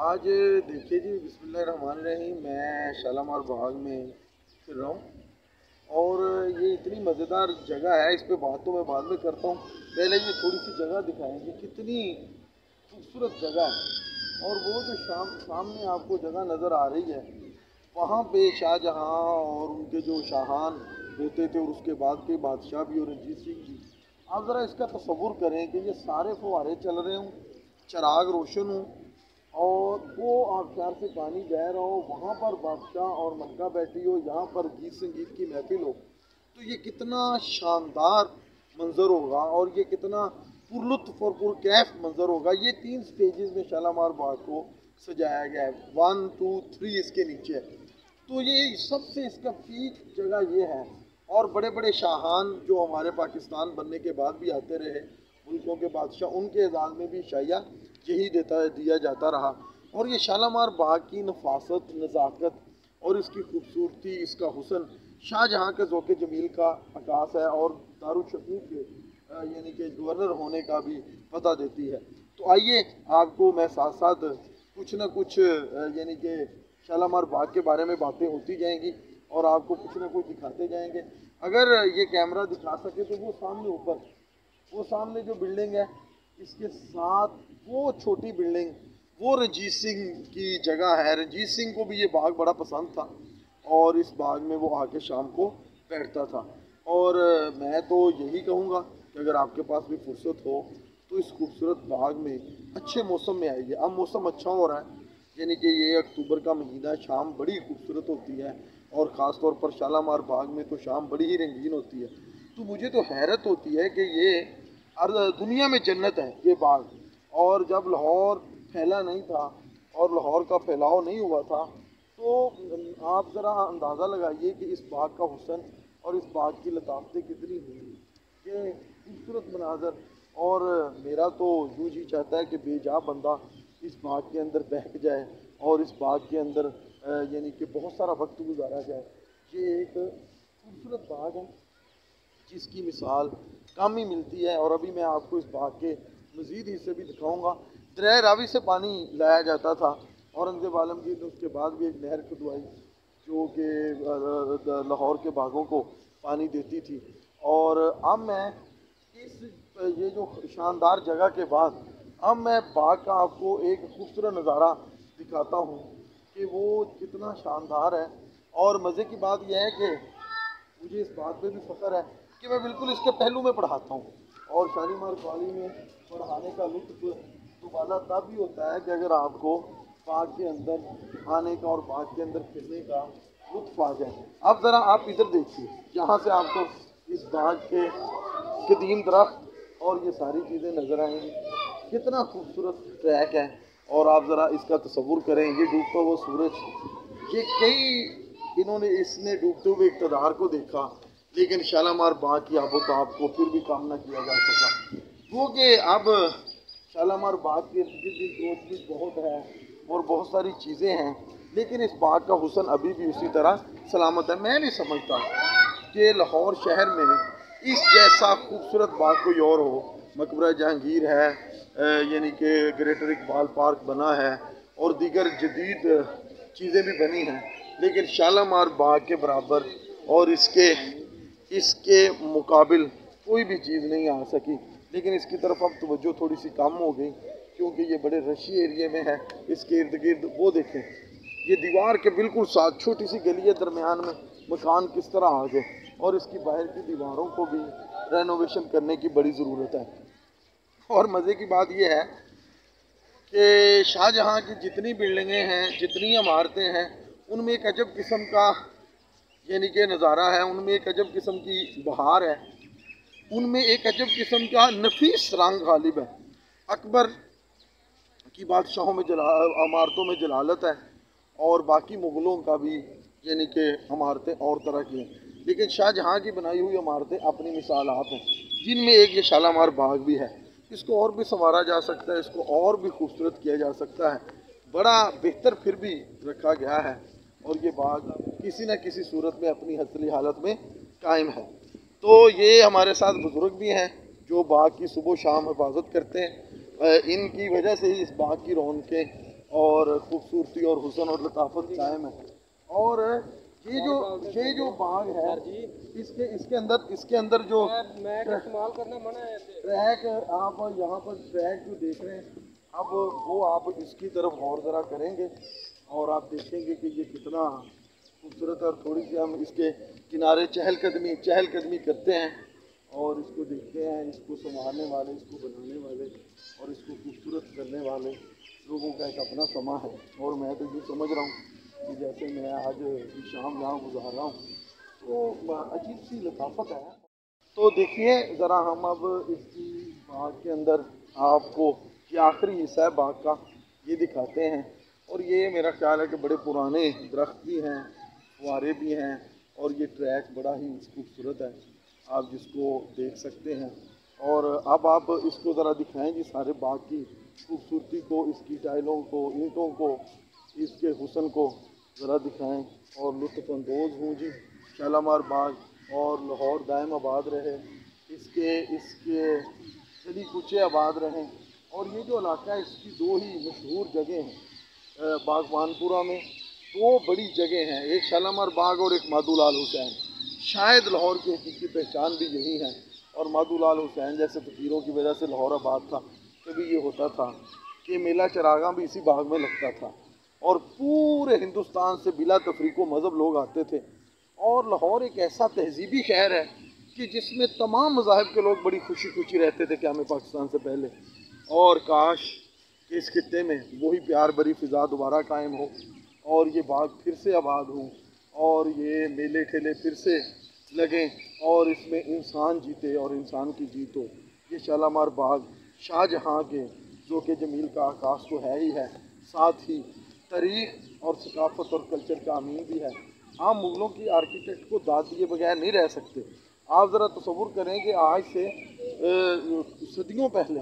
आज देखिए जी, बिस्मिल्लाहिर्रहमानिर्रहीम। मैं शालामार बाग में फिर रहा हूँ और ये इतनी मज़ेदार जगह है, इस पे बात तो मैं बाद में करता हूँ। पहले ये थोड़ी सी जगह दिखाएंगे, कितनी खूबसूरत जगह है। और वो जो सामने आपको जगह नज़र आ रही है, वहाँ पे शाहजहाँ और उनके जो शाहान होते थे और उसके बाद के बादशाह भी, और रंजीत सिंह जी। आप ज़रा इसका तसव्वुर करें कि ये सारे फुहारे चल रहे हों, चिराग रोशन हों और वो आबशार से पानी बह रहा हो, वहाँ पर बादशाह और मलका बैठी हो, यहाँ पर गीत संगीत की महफिल हो, तो ये कितना शानदार मंजर होगा और ये कितना पुरलुत्फ और पुरकैफ मंजर होगा। ये 3 स्टेजेस में शालामार बाग को सजाया गया है, 1 2 3 इसके नीचे है। तो ये सबसे इसका पीक जगह ये है। और बड़े बड़े शाहान जो हमारे पाकिस्तान बनने के बाद भी आते रहे, मुल्कों के बादशाह, उनके एजाज़ में भी शाया यही दिया जाता रहा। और ये शालामार बाग की नफासत, नज़ाकत और इसकी खूबसूरती, इसका हुस्न शाहजहाँ के ज़ौक़ जमील का अक्कास है और दारुशकूक के यानी कि गवर्नर होने का भी पता देती है। तो आइए, आपको मैं साथ साथ कुछ न कुछ यानी कि शालामार बाग के बारे में बातें होती जाएंगी और आपको कुछ न कुछ दिखाते जाएंगे। अगर ये कैमरा दिखा सके तो वो सामने ऊपर, वो सामने जो बिल्डिंग है, इसके साथ वो छोटी बिल्डिंग, वो रंजीत सिंह की जगह है। रंजीत सिंह को भी ये बाग बड़ा पसंद था और इस बाग में वो आके शाम को बैठता था। और मैं तो यही कहूँगा कि अगर आपके पास भी फुर्सत हो तो इस खूबसूरत बाग में अच्छे मौसम में आइए। अब मौसम अच्छा हो रहा है, यानी कि ये अक्टूबर का महीना, शाम बड़ी खूबसूरत होती है और ख़ास तौर पर शालामार बाग में तो शाम बड़ी ही रंगीन होती है। तो मुझे तो हैरत होती है कि ये दुनिया में जन्नत है ये बाग। और जब लाहौर फैला नहीं था और लाहौर का फैलाव नहीं हुआ था, तो आप ज़रा अंदाज़ा लगाइए कि इस बाग का हुस्न और इस बाग की लताफतें कितनी हुई, ये खूबसूरत मनाजर। और मेरा तो यूँ जी चाहता है कि बेजा बंदा इस बाग के अंदर बहक जाए और इस बाग के अंदर यानी कि बहुत सारा वक्त गुजारा जाए। ये एक खूबसूरत बाग है जिसकी मिसाल कम ही मिलती है। और अभी मैं आपको इस बाग के मज़ीद हिस्से भी दिखाऊंगा। दरिया रावी से पानी लाया जाता था, औरंगज़ेब आलमगीर ने उसके बाद भी एक नहर खुदवाई जो कि लाहौर के बागों को पानी देती थी। और अब मैं इस ये जो शानदार जगह के बाद अब मैं बाग का आपको एक खूबसूरत नज़ारा दिखाता हूँ कि वो कितना शानदार है। और मज़े की बात यह है कि मुझे इस बात पे भी फ़ख्र है कि मैं बिल्कुल इसके पहलू में पढ़ाता हूँ। और शालीमार कॉलेज में पढ़ाने का लुत्फ़ दुबाला तब भी होता है कि अगर आपको बाग के अंदर आने का और बाग के अंदर फिरने का लुत्फ़ आ जाए। अब ज़रा आप इधर देखिए, यहाँ से आपको इस बाग के कदीम दरख्त और ये सारी चीज़ें नज़र आएंगी। कितना खूबसूरत ट्रैक है। और आप ज़रा इसका तसव्वुर करें, ये डूबता हुआ सूरज, ये कई इन्होंने इसने डूबते हुए इक़्तिदार को देखा, लेकिन शालामार बाग की आबोताब को फिर भी काम न किया जा सका। वो कि अब शालामार बाग के इर्द भी बहुत है और बहुत सारी चीज़ें हैं, लेकिन इस बाग का हुस्न अभी भी उसी तरह सलामत है। मैं नहीं समझता कि लाहौर शहर में इस जैसा खूबसूरत बाग कोई और हो। मकबरा जहांगीर है, यानी कि ग्रेटर इकबाल पार्क बना है और दीगर जदीद चीज़ें भी बनी हैं, लेकिन शालामार बाग के बराबर और इसके इसके मुकाबिल कोई भी चीज़ नहीं आ सकी। लेकिन इसकी तरफ अब तवज्जो थोड़ी सी कम हो गई क्योंकि ये बड़े रशी एरिए में है। इसके इर्द गिर्द वो देखें, ये दीवार के बिल्कुल साथ छोटी सी गली है, दरमियान में मकान किस तरह आ गए और इसकी बाहर की दीवारों को भी रेनोवेशन करने की बड़ी ज़रूरत है। और मज़े की बात यह है कि शाहजहाँ की जितनी बिल्डिंगें हैं, जितनी इमारतें हैं, उनमें एक अजब किस्म का यानी कि नज़ारा है, उनमें एक अजब किस्म की बहार है, उनमें एक अजब किस्म का नफीस रंग गालिब है। अकबर की बादशाहों में इमारतों में जलालत है और बाकी मुग़लों का भी यानी कि इमारतें और तरह की हैं, लेकिन शाहजहाँ की बनाई हुई इमारतें अपनी मिसालात हैं, जिनमें एक ये शालामार बाग भी है। इसको और भी संवारा जा सकता है, इसको और भी खूबसूरत किया जा सकता है, बड़ा बेहतर फिर भी रखा गया है और ये बाग किसी न किसी सूरत में अपनी असली हालत में कायम है। तो ये हमारे साथ बुज़ुर्ग भी हैं जो बाग की सुबह शाम हिफाजत करते हैं। इनकी वजह से ही इस बाग की रौनकें और खूबसूरती और हुस्न और लताफत कायम है। और ये जो बाग है इसके अंदर जो इस्तेमाल करना मना है। ट्रैक, आप यहाँ पर ट्रैक जो देख रहे हैं, अब वो आप इसकी तरफ गौर ज़रा करेंगे और आप देखेंगे कि ये कितना खूबसूरत। और थोड़ी सी हम इसके किनारे चहलकदमी करते हैं और इसको देखते हैं। इसको संभालने वाले, इसको बनाने वाले और इसको खूबसूरत करने वाले लोगों का एक अपना समा है। और मैं तो ये समझ रहा हूँ कि जैसे मैं आज की शाम यहाँ गुजार रहा हूँ तो अजीब सी लताफत है। तो देखिए ज़रा हम अब इसकी बाग के अंदर आपको ये आखिरी हिस्सा है बाग का, ये दिखाते हैं। और ये मेरा ख्याल है कि बड़े पुराने दरख्त भी हैं, फुहारे भी हैं और ये ट्रैक बड़ा ही खूबसूरत है, आप जिसको देख सकते हैं। और अब आप इसको ज़रा दिखाएं जी सारे बाग की खूबसूरती को, इसकी टाइलों को, ईंटों को, इसके हुस्न को ज़रा दिखाएं और लुत्फ़अंदोज़ हूँ जी। शालामार बाग और लाहौर दायम आबाद रहे, इसके गली कूचे आबाद रहें। और ये जो इलाका है इसकी दो ही मशहूर जगह हैं बागबानपुरा में, दो बड़ी जगह हैं, एक शालामार बाग और एक मादूलाल हुसैन। शायद लाहौर की हकीकी पहचान भी यही है। और मादूलाल हुसैन जैसे फ़कीरों की वजह से लाहौर आबाद था। कभी ये होता था कि मेला चरागां भी इसी बाग में लगता था और पूरे हिंदुस्तान से बिला तफरीको मज़हब लोग आते थे। और लाहौर एक ऐसा तहजीबी शहर है कि जिसमें तमाम मज़ाहिब के लोग बड़ी खुशी खुशी रहते थे क़याम पाकिस्तान से पहले। और काश कि इस खित्ते में वही प्यार भरी फ़िज़ा दोबारा कायम हो और ये बाग फिर से आबाद हों और ये मेले ठेले फिर से लगें और इसमें इंसान जीते और इंसान की जीत हो। ये शालामार बाग शाहजहाँ के ज़ोक़े जमील का आकाश तो है ही है, साथ ही तारीख़ और सकाफ़त और कल्चर का अमीन भी है। हम मुग़लों की आर्किटेक्ट को दाद दिए बगैर नहीं रह सकते। आप ज़रा तसव्वुर करें कि आज से सदियों पहले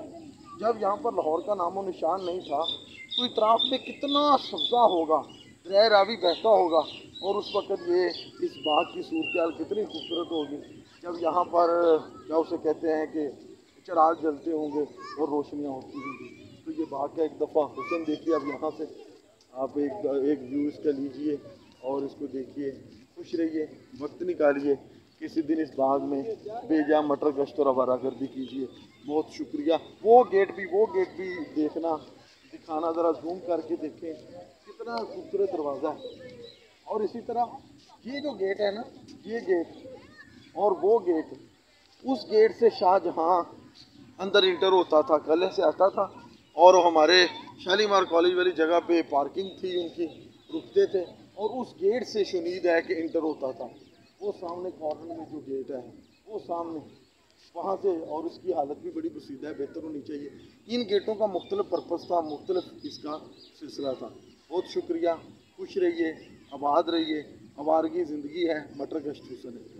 जब यहाँ पर लाहौर का नामो निशान नहीं था तो इतराफ़ में कितना सब्ज़ा होगा, दरिया रावी बहता होगा और उस वक़्त ये इस बाग की सूरत कितनी खूबसूरत होगी जब यहाँ पर क्या उसे कहते हैं कि चिराग जलते होंगे और रोशनियाँ होती होंगी। तो ये बाग का एक दफ़ा हुस्न देखिए। अब यहाँ से आप एक व्यू इसका लीजिए और इसको देखिए, खुश रहिए, वक्त निकालिए, किसी दिन इस बाग में बेजा मटर गश्त और आवारागर्दी कीजिए। बहुत शुक्रिया। वो गेट भी दिखाना ज़रा जूम करके देखें, कितना खूबसूरत दरवाज़ा है। और इसी तरह ये जो गेट है ना, ये गेट और वो गेट, उस गेट से शाहजहाँ अंदर इंटर होता था, कले से आता था और हमारे शालीमार कॉलेज वाली जगह पे पार्किंग थी उनकी, रुकते थे और उस गेट से शुनीद है कि इंटर होता था। वो सामने कॉर्नर में जो गेट है वो सामने वहाँ से, और उसकी हालत भी बड़ी बसीदा है, बेहतर होनी चाहिए। इन गेटों का मुख्तलिफ पर्पज़ था, मुख्तलिफ इसका सिलसिला था। बहुत शुक्रिया, खुश रहिए, आबाद रहिए। आवारगी ज़िंदगी है, मटर गश्त हुस्न है।